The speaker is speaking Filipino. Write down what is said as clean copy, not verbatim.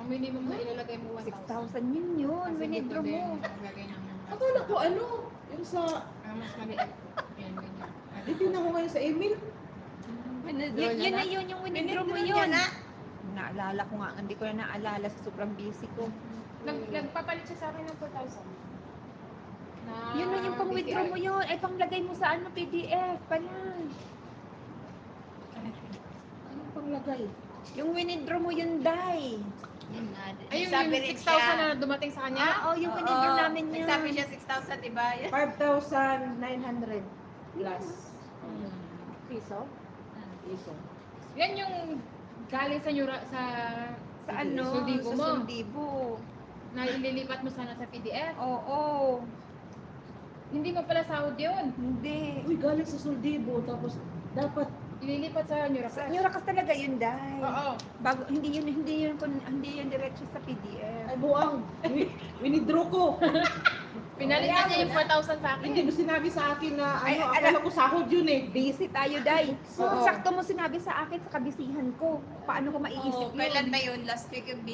minimum na ilalagay mo 1,000. 6,000 yun. Kasi Winidro dito mo. din, lagay namin. Akala ko ano, yung sa, Mas maliit. Yan, ganyan. titignan ko ngayon sa email. Yun na yun, yung winidro mo Winidro niya yun. na. Naalala ko nga, hindi ko na naalala sa sobrang busy ko. Nagpapalit siya sa akin ng 4,000. Na Yun na yung pang withdraw mo yun. Ay, panglagay mo sa ano, PDF pala. Anong panglagay? Yung winidro mo yun, Day. Yun nga. Ay, yung Sabi rin 6,000 siya. na dumating sa kanya? Oo, yung winidro namin yun. Sabi siya 6,000, diba? 5,900 plus. Piso? Piso. Yan yung galing sa Sa ano? Suldibo Sa mo. Suldibo. Na ililipat mo sana sa PDF. Oo. Hindi mo pala sahod yun. Hindi. Uy, galing sa Suldibo, tapos dapat, Ililipat sa New Sa York. New Rakas talaga yun, Day. Oo. Bago, hindi yun diretso sa PDF. ay buang, winidraw ko. Pinalitan niya yung 4,000 sa Hindi akin. mo sinabi sa akin na Ay, ano, ala- akala ko sahod yun eh. Busy tayo, Day. Oo. Sakto mo sinabi sa akin sa kabisihan ko. Paano ko maiisip Oo, yun? kailan ba yun? Last week yung